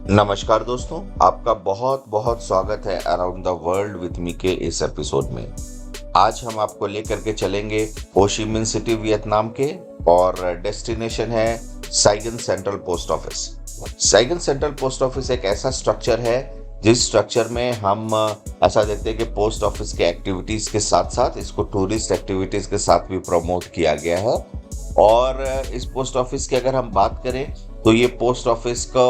नमस्कार दोस्तों, आपका बहुत बहुत स्वागत है around the world with me के इस एपिसोड में। आज हम आपको लेकर के चलेंगे हो ची मिन सिटी वियतनाम के, और डेस्टिनेशन है Saigon central post office. Saigon central post office एक ऐसा स्ट्रक्चर है जिस स्ट्रक्चर में हम ऐसा देखते हैं कि पोस्ट ऑफिस के एक्टिविटीज के साथ साथ इसको टूरिस्ट एक्टिविटीज के साथ भी प्रमोट किया गया है। और इस पोस्ट ऑफिस की अगर हम बात करें तो ये पोस्ट ऑफिस को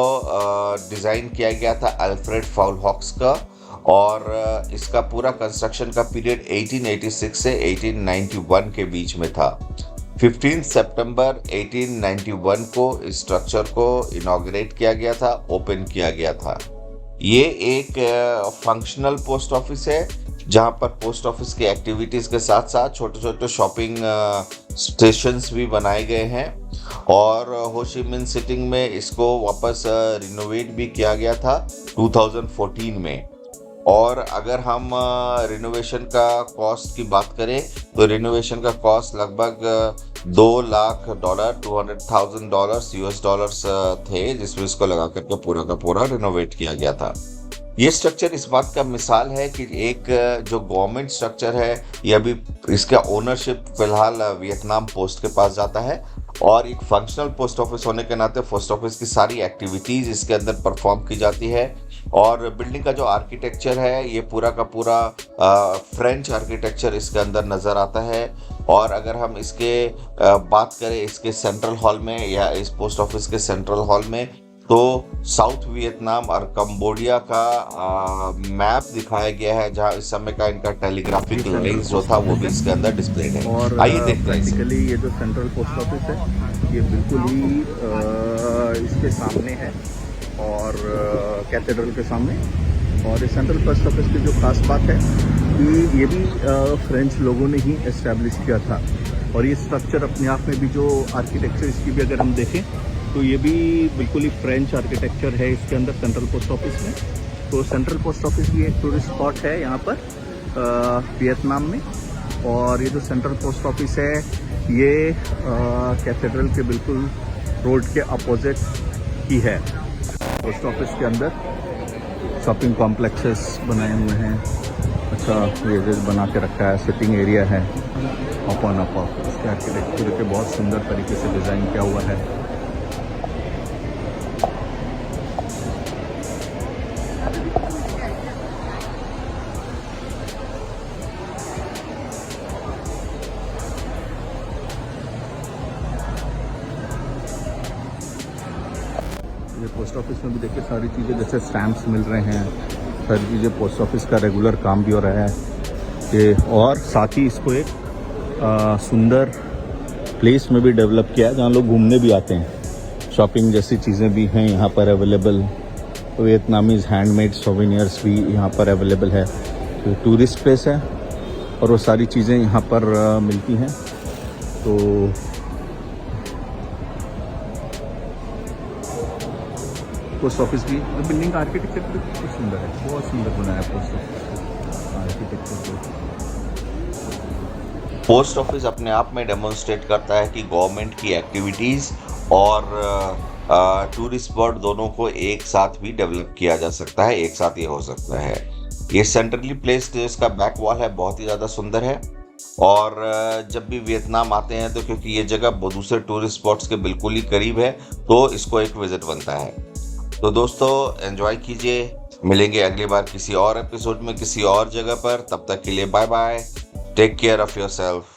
डिज़ाइन किया गया था अल्फ्रेड फाउलहॉक्स का, और इसका पूरा कंस्ट्रक्शन का पीरियड 1886 से 1891 के बीच में था। 15 सितंबर 1891 को इस स्ट्रक्चर को इनॉग्रेट किया गया था, ओपन किया गया था। ये एक फंक्शनल पोस्ट ऑफिस है जहाँ पर पोस्ट ऑफिस की एक्टिविटीज़ के साथ साथ छोटे छोटे शॉपिंग स्टेशंस भी बनाए गए हैं, और हो ची मिन सिटी में इसको वापस रिनोवेट भी किया गया था 2014 में। और अगर हम रिनोवेशन का कॉस्ट की बात करें तो रिनोवेशन का कॉस्ट लगभग $200,000 $200,000 यूएस डॉलर्स थे, जिसमें इसको लगा करके पूरा का पूरा रिनोवेट किया गया था। ये स्ट्रक्चर इस बात का मिसाल है कि एक जो गवर्नमेंट स्ट्रक्चर है ये अभी इसका ओनरशिप फिलहाल वियतनाम पोस्ट के पास जाता है, और एक फंक्शनल पोस्ट ऑफिस होने के नाते पोस्ट ऑफिस की सारी एक्टिविटीज़ इसके अंदर परफॉर्म की जाती है। और बिल्डिंग का जो आर्किटेक्चर है ये पूरा का पूरा फ्रेंच आर्किटेक्चर इसके अंदर नज़र आता है। और अगर हम इसके बात करें इसके सेंट्रल हॉल में या इस पोस्ट ऑफिस के सेंट्रल हॉल में, तो साउथ वियतनाम और कंबोडिया का मैप दिखाया गया है, जहां इस समय का इनका टेलीग्राफिक लिंक्स जो था वो भी इसके अंदर डिस्प्लेड है। और आइए देखते हैं। बेसिकली ये जो सेंट्रल पोस्ट ऑफिस है ये बिल्कुल ही इसके सामने है, और कैथेड्रल के सामने। और इस सेंट्रल पोस्ट ऑफिस की जो खास बात है कि ये भी फ्रेंच लोगों ने ही एस्टैब्लिश किया था। और ये स्ट्रक्चर अपने आप में भी जो आर्किटेक्चर इसकी भी अगर हम देखें तो ये भी बिल्कुल ही फ्रेंच आर्किटेक्चर है इसके अंदर सेंट्रल पोस्ट ऑफिस में। तो सेंट्रल पोस्ट ऑफिस भी एक टूरिस्ट स्पॉट है यहाँ पर वियतनाम में। और ये जो सेंट्रल पोस्ट ऑफिस है ये कैथेड्रल के बिल्कुल रोड के अपोजिट ही है। पोस्ट ऑफिस के अंदर शॉपिंग कॉम्प्लेक्सेस बनाए हुए हैं, अच्छा ये बना के रखा है, सिटिंग एरिया है, ओपन अप। इसके आर्किटेक्चर के बहुत सुंदर तरीके से डिज़ाइन किया हुआ है। ये पोस्ट ऑफिस में भी देखिए सारी चीज़ें, जैसे स्टैम्प्स मिल रहे हैं, सारी चीज़ें पोस्ट ऑफिस का रेगुलर काम भी हो रहा है ये। और साथ ही इसको एक सुंदर प्लेस में भी डेवलप किया है जहाँ लोग घूमने भी आते हैं। शॉपिंग जैसी चीज़ें भी हैं यहाँ पर अवेलेबल, वियतनामीज़ हैंडमेड सोवेनियर्स भी यहाँ पर अवेलेबल है। तो टूरिस्ट प्लेस है और वो सारी चीज़ें यहाँ पर मिलती हैं। तो पोस्ट ऑफिस की बिल्डिंग का आर्किटेक्चर भी बहुत सुंदर है, बहुत सुंदर बनाया post office architecture. Post office अपने आप में डेमोन्स्ट्रेट करता है कि गवर्नमेंट की एक्टिविटीज़ और टूरिस्ट स्पॉट दोनों को एक साथ भी डेवलप किया जा सकता है, एक साथ ये हो सकता है। ये सेंट्रली प्लेस्ड इसका बैक वॉल है, बहुत ही ज़्यादा सुंदर है। और जब भी वियतनाम आते हैं तो क्योंकि ये जगह दूसरे टूरिस्ट स्पॉट्स के बिल्कुल ही करीब है तो इसको एक विजिट बनता है। तो दोस्तों एंजॉय कीजिए, मिलेंगे अगली बार किसी और एपिसोड में किसी और जगह पर। तब तक के लिए bye bye, take care of yourself.